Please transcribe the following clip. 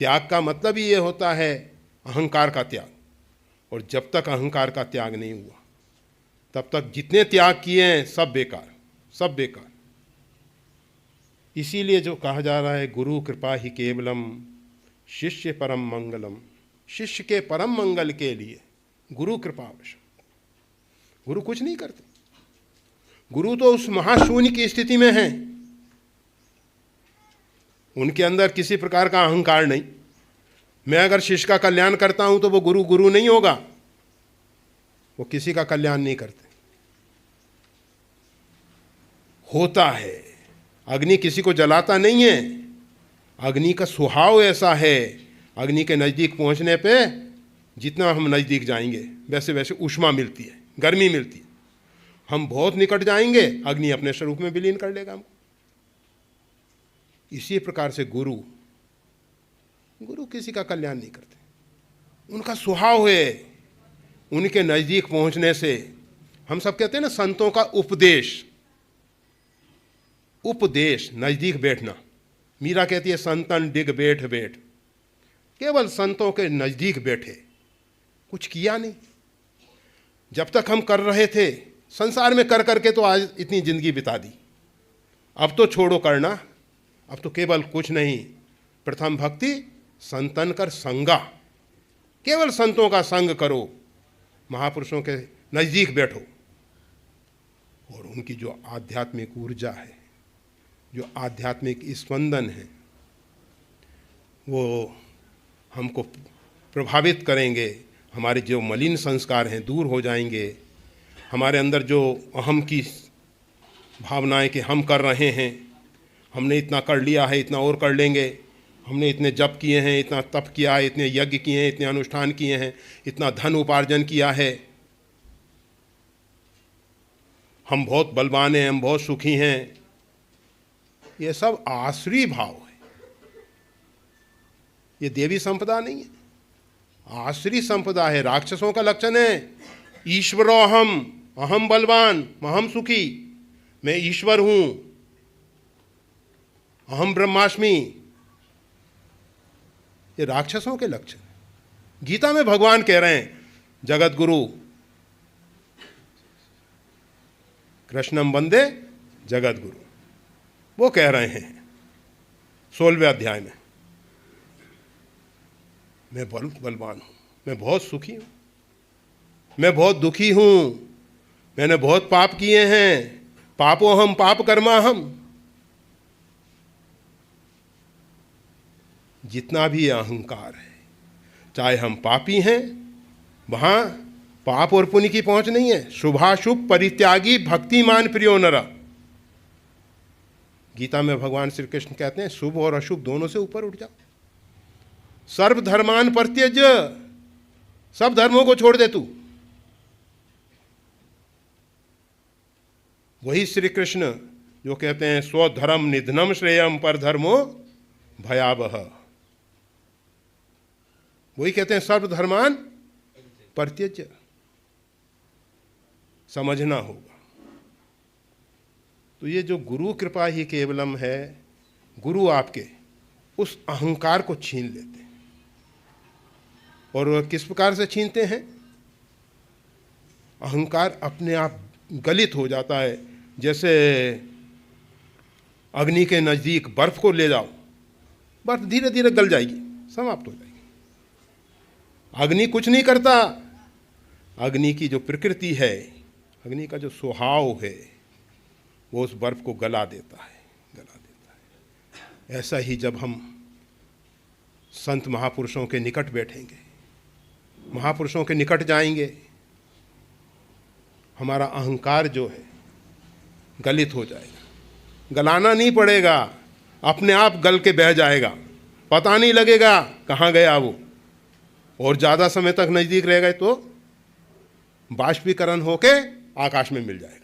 त्याग का मतलब ही ये होता है अहंकार का त्याग। और जब तक अहंकार का त्याग नहीं हुआ तब तक जितने त्याग किए हैं सब बेकार, सब बेकार। इसीलिए जो कहा जा रहा है गुरु कृपा ही केवलम शिष्य परम मंगलम, शिष्य के परम मंगल के लिए गुरु कृपा आवश्यक। गुरु कुछ नहीं करते, गुरु तो उस महाशून्य की स्थिति में हैं, उनके अंदर किसी प्रकार का अहंकार नहीं। मैं अगर शिष्य का कल्याण करता हूं तो वो गुरु गुरु नहीं होगा, वो किसी का कल्याण नहीं करते। होता है, अग्नि किसी को जलाता नहीं है, अग्नि का स्वभाव ऐसा है, अग्नि के नज़दीक पहुंचने पे जितना हम नज़दीक जाएंगे वैसे वैसे ऊष्मा मिलती है, गर्मी मिलती है। हम बहुत निकट जाएंगे, अग्नि अपने स्वरूप में विलीन कर लेगा हमको। इसी प्रकार से गुरु किसी का कल्याण नहीं करते, उनका स्वभाव है। उनके नज़दीक पहुंचने से, हम सब कहते हैं ना संतों का उपदेश, उपदेश नज़दीक बैठना। मीरा कहती है संतन डिग बैठ बैठ, केवल संतों के नज़दीक बैठे, कुछ किया नहीं। जब तक हम कर रहे थे संसार में कर करके तो आज इतनी जिंदगी बिता दी, अब तो छोड़ो करना, अब तो केवल कुछ नहीं, प्रथम भक्ति संतन कर संगा, केवल संतों का संग करो, महापुरुषों के नज़दीक बैठो। और उनकी जो आध्यात्मिक ऊर्जा है, जो आध्यात्मिक स्पंदन है, वो हमको प्रभावित करेंगे। हमारे जो मलिन संस्कार हैं दूर हो जाएंगे, हमारे अंदर जो अहम की भावनाएं कि हम कर रहे हैं, हमने इतना कर लिया है, इतना और कर लेंगे, हमने इतने जप किए हैं, इतना तप किया है, इतने यज्ञ किए हैं, इतने अनुष्ठान किए हैं, इतना धन उपार्जन किया है, हम बहुत बलवान हैं, हम बहुत सुखी हैं, ये सब आसुरी भाव है। ये देवी संपदा नहीं है, आसुरी संपदा है। राक्षसों का लक्षण है ईश्वरो अहम बलवान अहम सुखी, मैं ईश्वर हूं, अहम ब्रह्मास्मि, ये राक्षसों के लक्षण। गीता में भगवान कह रहे हैं जगत गुरु कृष्णम वंदे जगत गुरु, वो कह रहे हैं 16वें अध्याय में, मैं बलवान हूं, मैं बहुत सुखी हूं, मैं बहुत दुखी हूं, मैंने बहुत पाप किए हैं, पापो हम पाप कर्मा हम। जितना भी अहंकार है, चाहे हम पापी हैं, वहां पाप और पुण्य की पहुंच नहीं है। शुभाशुभ परित्यागी भक्तिमान प्रियो नरा, गीता में भगवान श्री कृष्ण कहते हैं शुभ और अशुभ दोनों से ऊपर उठ जाओ। सर्वधर्मान परित्यज, सब धर्मों को छोड़ दे तू। वही श्री कृष्ण जो कहते हैं स्वधर्म निधनम श्रेयम पर धर्मो भयावह, वही कहते हैं सर्वधर्मान परित्यज। समझना होगा। तो ये जो गुरु कृपा ही केवलम है, गुरु आपके उस अहंकार को छीन लेते हैं। और किस प्रकार से छीनते हैं? अहंकार अपने आप गलित हो जाता है। जैसे अग्नि के नज़दीक बर्फ को ले जाओ, बर्फ धीरे धीरे गल जाएगी, समाप्त हो जाएगी। अग्नि कुछ नहीं करता, अग्नि की जो प्रकृति है, अग्नि का जो स्वभाव है, वो उस बर्फ को गला देता है, गला देता है। ऐसा ही जब हम संत महापुरुषों के निकट बैठेंगे, महापुरुषों के निकट जाएंगे, हमारा अहंकार जो है गलित हो जाएगा। गलाना नहीं पड़ेगा, अपने आप गल के बह जाएगा, पता नहीं लगेगा कहाँ गया वो। और ज़्यादा समय तक नज़दीक रह गए तो बाष्पीकरण होके आकाश में मिल जाएगा।